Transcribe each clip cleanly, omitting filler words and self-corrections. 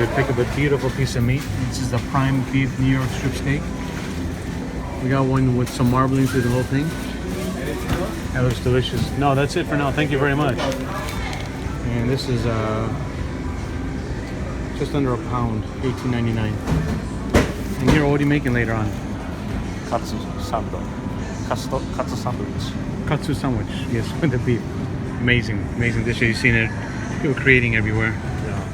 to pick up a beautiful piece of meat. This is the prime beef New York strip steak. We got one with some marbling through the whole thing. That looks delicious. No, that's it for now. Thank you very much. And this is just under a pound, $18.99. And here, what are you making later on? Katsu sandwich. Katsu sandwich. Katsu sandwich, yes, with the beef. Amazing, amazing dish. You've seen it, people creating everywhere. Yeah.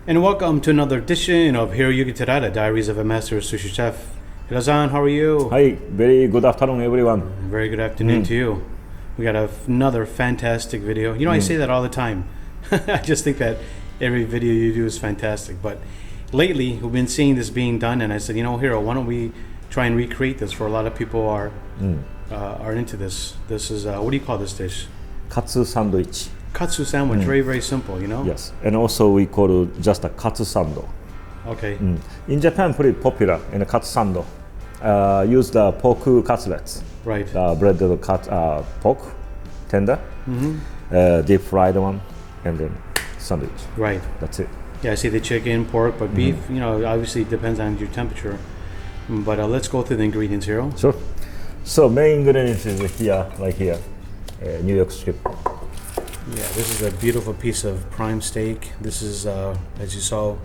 And welcome to another edition of Hiroyuki Terada, Diaries of a Master Sushi Chef. Hiro-san, how are you? Hi, very good afternoon, everyone. Very good afternoon to you. We got another fantastic video. You know, I say that all the time. I just think that every video you do is fantastic. But lately, we've been seeing this being done, and I said, you know, Hiro, why don't we try and recreate this? For a lot of people are into this. This is what do you call this dish? Katsu sandwich. Katsu sandwich. Very, very simple. You know. Yes, and also we call it just a katsu sando. Okay. In Japan, pretty popular in the katsu sando. Use the pork cutlets. Right. Breaded pork, tender, deep fried one, and then sandwich. Right. That's it. Yeah, I see the chicken, pork, but beef, you know, obviously it depends on your temperature. But let's go through the ingredients, Hiro. Sure. So main ingredients is here, right here, New York strip. Yeah, this is a beautiful piece of prime steak. This is, as you saw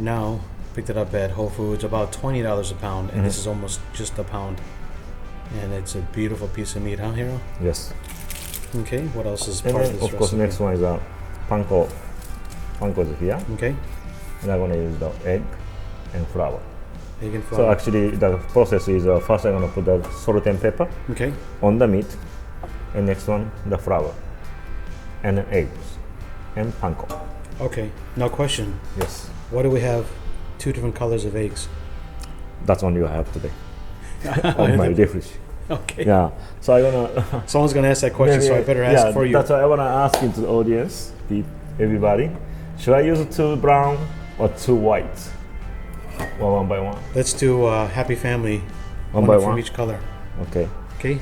now, picked it up at Whole Foods, about $20 a pound, and this is almost just a pound. And it's a beautiful piece of meat, huh, Hiro? Yes. Okay, what else is And part then, of this of course, recipe? next one is panko. Panko is here. Okay, And I'm going to use the egg and flour. egg and So flour. actually, the process is first I'm going to put the salt and pepper Okay, on the meat, and next one the flour, and then eggs, and panko. okay. Now question, Yes, why do we have two different colors of eggs? that's only I have today on my refresh. Okay. Yeah. So I'm gonna. Someone's going to ask that question, so I better ask for you. That's why I wanna ask into the audience, everybody. Should I use two brown or two white? One by one. Let's do Happy Family, One by from one. each color. Okay. Okay,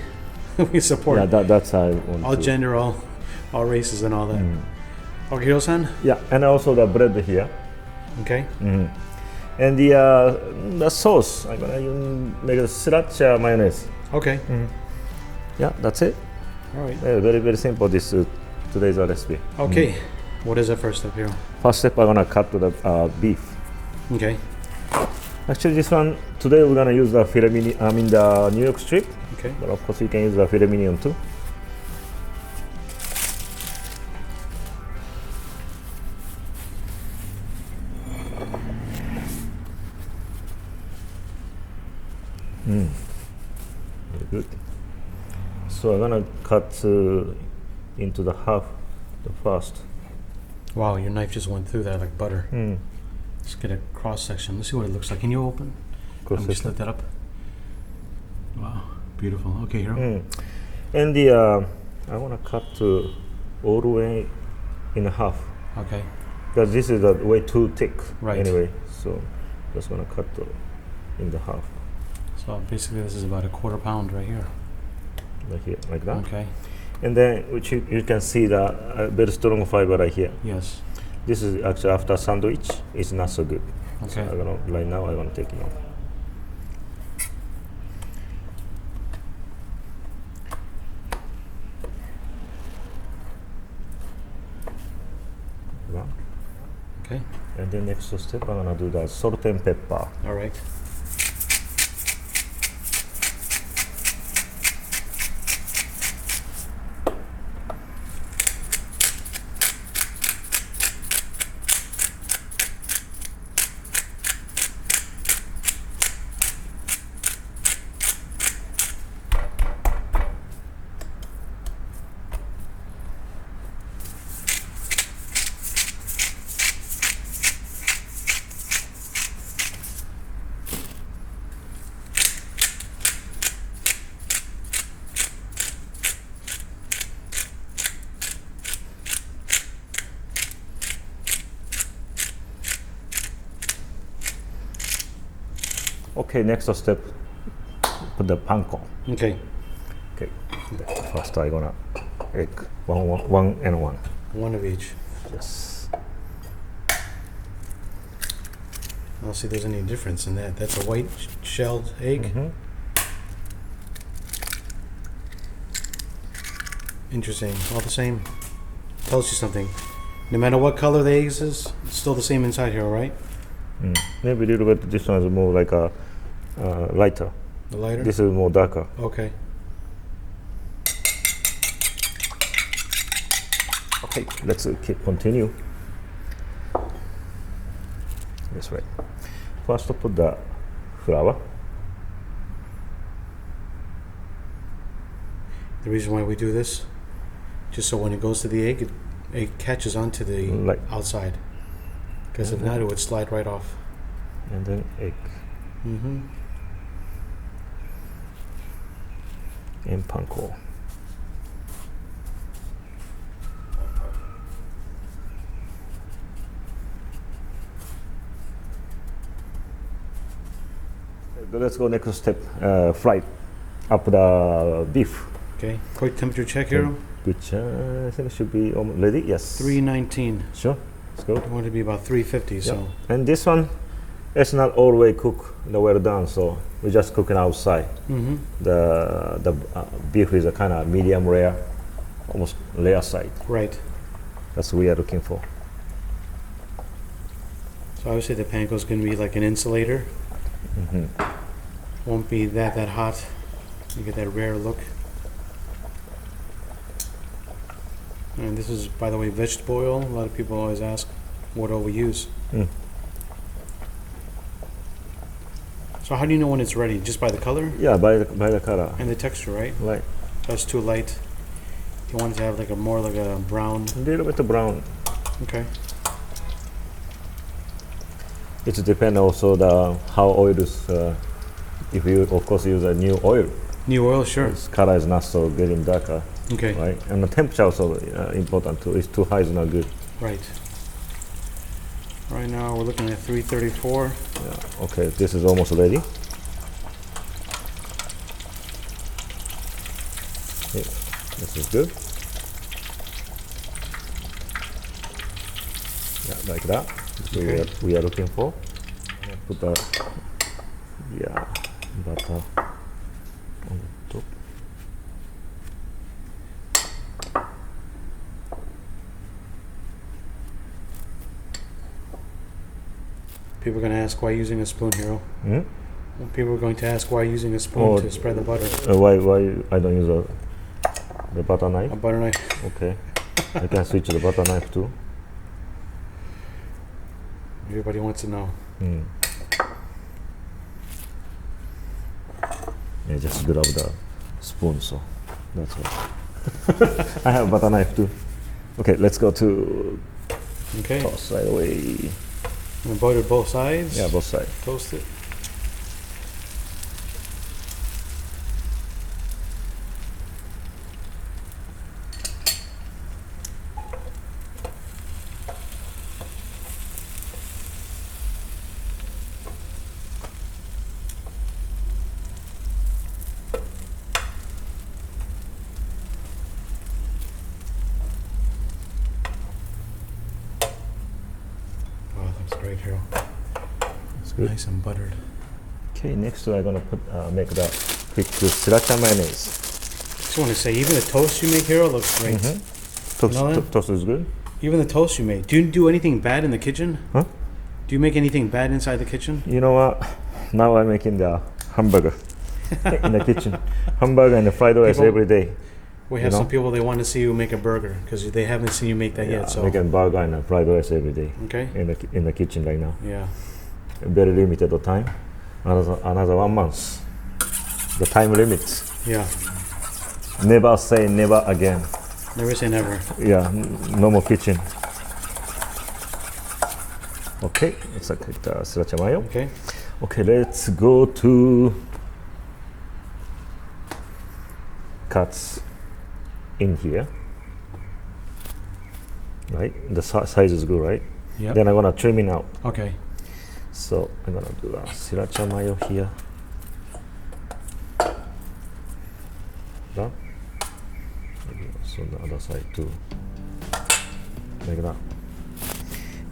we support Yeah, that's how I want all to. gender, all races, and all that. Okay, Hiro-san. Yeah, and also the bread here. Okay. And the sauce, I'm gonna make a sriracha mayonnaise. Okay. Yeah, that's it. All right. Very, very simple. This today's recipe. Okay. What is the first step here? First step, I'm gonna cut the beef. Okay. Actually, this one today we're gonna use the filet mignon. I mean the New York strip, Okay. but of course you can use the filet mignon too. Very good. So I'm gonna cut into the half, the first. Wow, your knife just went through that like butter. Let's get a cross section. Let's see what it looks like. Can you open? Let me just lift that up. Wow, beautiful. Okay, Hiro. And I wanna cut all the way in half Okay. because this is way too thick. Right. Anyway, so just gonna cut in the half, So basically, this is about a quarter pound right here. like here, like that. Okay. And then which you can see the very strong fiber right here. Yes. This is actually after sandwich. It's not so good. So Okay. right now I want to take it off. Like that. Okay. And then next step, I'm gonna do the salt and pepper. All right. Okay, next step, put the panko. Okay. Okay, first I gonna egg, one and one. One of each. Yes. I'll see if there's any difference in that. That's a white shelled egg. Interesting. All the same. Tells you something. No matter what color the eggs is, it's still the same inside here, right? Maybe a little bit. This one is more like a lighter. The lighter? This is more darker. Okay. Okay, let's continue. This way. First, put the flour. The reason why we do this, just so when it goes to the egg, it catches onto the outside. Because if not, it would slide right off. And then egg. And panko. Let's go next step. Fry up the beef. Okay. Quick temperature check, Hiro. Which I think should be almost ready. Yes. 319. Sure. Let's go. I want it to be about 350. So. And this one, it's not all the way cooked, well done. So we're just cooking outside. The beef is a kind of medium rare, almost rare side. Right. That's what we are looking for. So obviously the panko is going to be like an insulator. Won't be that hot. You get that rare look. And this is, by the way, vegetable oil. A lot of people always ask what oil we use. So how do you know when it's ready? Just by the color? Yeah, by the color. And the texture, right? Light. That's too light. You want it to have like more like a brown. A little bit of brown. Okay. It depends also how oil is. If you of course use a new oil. New oil, sure. Its color is not so getting darker. Okay. Right, and the temperature also important too. It's too high is not good. Right. Right now we're looking at 334. Yeah. Okay, this is almost ready. Okay. This is good. Yeah, like that. Okay. We are looking for. Put the butter on the top. People are going to ask why using a spoon, Hiro. People are going to ask why using a spoon to spread the butter. Why I don't use the butter knife? A butter knife. Okay, I can switch to the butter knife too. Everybody wants to know. Yeah, just grab the spoon, so that's why. I have a butter knife too. Okay, let's go to toss right away. And butter both sides? Yeah, both sides. Toast it. Great, Hiro. It's good. Nice and buttered. Okay, next I'm gonna make the quick sriracha mayonnaise. Just want to say, even the toast you make, Hiro, looks great. Toast is good. Even the toast you make. Do you do anything bad in the kitchen? Huh? Do you make anything bad inside the kitchen? You know what? Now I'm making the hamburger in the kitchen. Hamburger and the fried rice every day. We have some people, they want to see you make a burger because they haven't seen you make that yet. So making burger and a fried rice every day. Okay. In the kitchen right now. Yeah. Very limited time. Another 1 month. The time limit. Yeah. Never say never again. Never say never. Yeah. No more kitchen. Okay. Let's take the sriracha mayo. Okay. Okay. Let's go to cuts in here. Right. The size is good, right? Yeah. Then I'm gonna trim it out. Okay. So I'm gonna do the sriracha mayo here. That. Maybe also the other side too. Like that.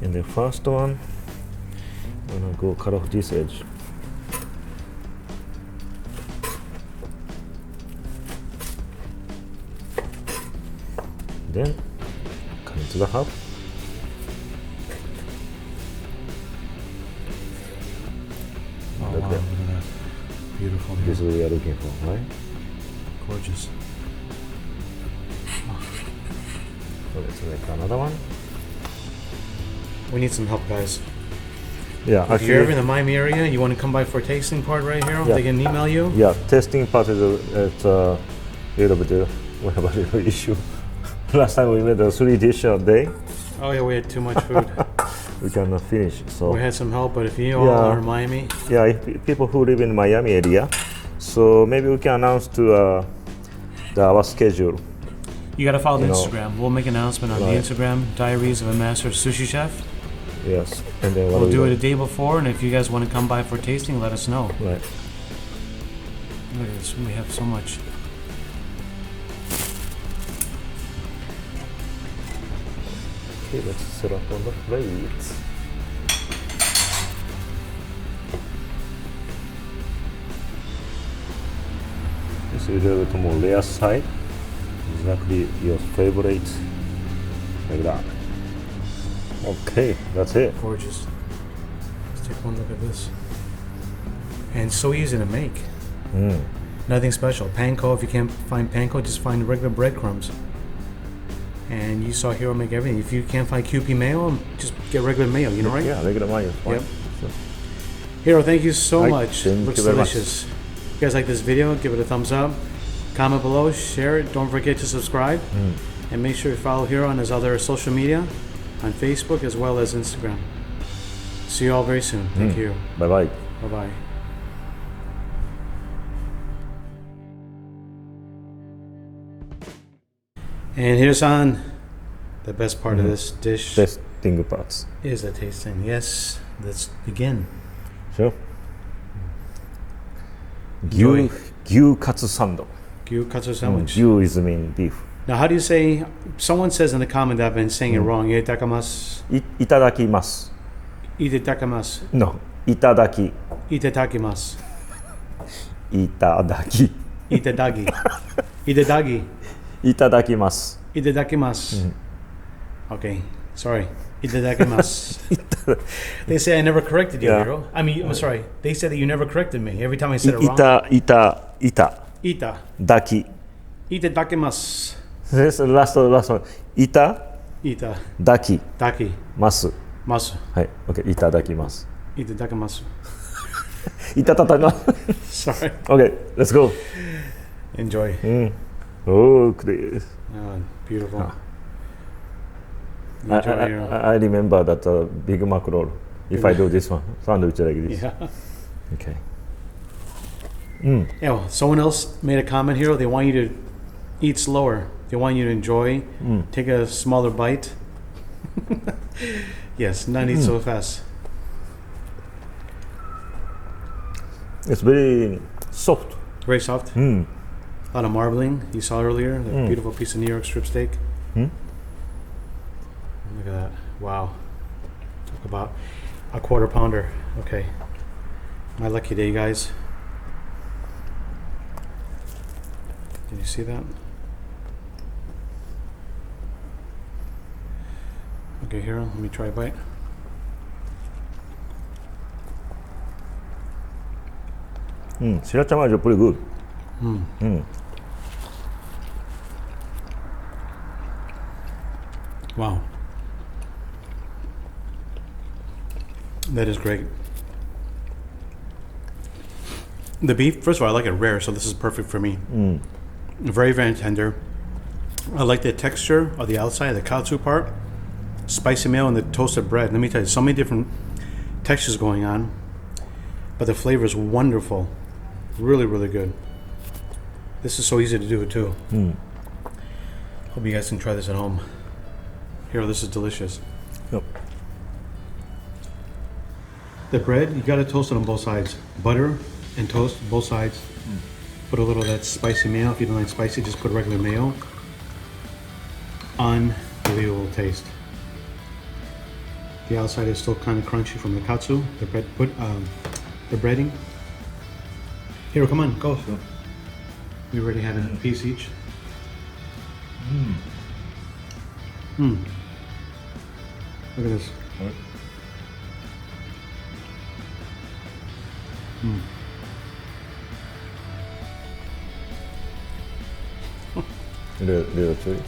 And the first one. I'm gonna go cut off this edge. Then cut into the half. Oh, Look wow, at look at that. Beautiful. This is what we are looking for, right? Gorgeous. So let's make another one. We need some help, guys. Yeah, If you're ever in the Miami area, you want to come by for a tasting part right here, Yeah. they can email you. yeah, testing part is a little bit we have a little issue. Last time we made a 3 dish a day, Oh yeah, we had too much food. we cannot finish. So We had some help, but if you all Yeah. are in Miami, yeah, if people who live in Miami area, so maybe we can announce to our schedule. you got to follow the You know, Instagram. We'll make an announcement on the right. Instagram, Diaries of a Master Sushi Chef. Yes, and then what We'll do we it a day before, and if you guys want to come by for tasting, let us know. right. Look at this, we have so much. Okay, let's set up on the plate. This is a little bit more layer side. Exactly your favorite. Like that. Okay, that's it. Gorgeous. Let's take one look at this. And so easy to make. Mm. Nothing special. Panko, if you can't find panko, just find regular breadcrumbs. And you saw Hiro make everything. If you can't find Kewpie mayo, just get regular mayo, you know, right? Yeah, regular mayo is fine. Yep. So, Hiro, thank you so Right, much. thank Looks you very much. delicious. If you guys like this video, give it a thumbs up. Comment below, share it. Don't forget to subscribe. And make sure you follow Hiro on his other social media, on Facebook as well as Instagram. See you all very soon. Thank you. bye bye. Bye-bye. And here's on the best part of this dish Testing parts. is the tasting. Yes, let's begin. Sure. Enjoy. Gyu katsu sando. Gyu katsu sandwich. Gyu is mean beef. Now, how do you say? Someone says in the comment that I've been saying it wrong. Itadakimasu. Itadakimasu. Itadakimasu. No, itadaki. Itadakimasu. Itadaki. Itadagi. Itadagi. Itadakimasu. Itadakimasu. Okay, sorry. Itadakimasu. They say I never corrected you, Yeah. Hiro. I mean, I'm sorry. They said that you never corrected me every time I said it wrong. Ita. Ita. Daki. Itadakimasu. This is the last one. Ita. Ita. Daki. Daki. Masu. Masu. はい。OK。itadakimasu. Itadakimasu. Itadakimasu. Sorry. OK. Let's go. Enjoy. Oh, clear. Oh, beautiful. Ah. Enjoy, Hiro. I remember that Big Mac roll. If I do this one, sandwich like this. Yeah. Okay. Yeah, well, someone else made a comment here. They want you to eat slower. They want you to enjoy. Take a smaller bite. Yes, not eat so fast. It's very soft. Very soft. A lot of marbling. You saw earlier. The beautiful piece of New York strip steak. Look at that. Wow. Talk about a quarter pounder. Okay. My lucky day, guys. Did you see that? Okay, Hiro, let me try a bite. Sriracha mayo is pretty good. Wow. That is great. The beef, first of all, I like it rare, so this is perfect for me. Very, very tender. I like the texture of the outside, the katsu part. Spicy mayo and the toasted bread. Let me tell you, so many different textures going on. But the flavor is wonderful. Really, really good. This is so easy to do, too. Hope you guys can try this at home. Hiro, this is delicious. Yep. The bread, you gotta toast it on both sides. Butter and toast both sides. Put a little of that spicy mayo. If you don't like spicy, just put regular mayo. Unbelievable taste. The outside is still kind of crunchy from the katsu, the the breading. Hiro, come on, go. Sure. We already had a piece each. Look at this. Little chewy.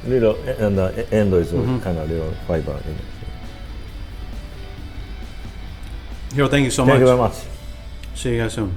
Little, and the end is kind of little fiber in it. Hiro, thank you so much. Thank you very much. See you guys soon.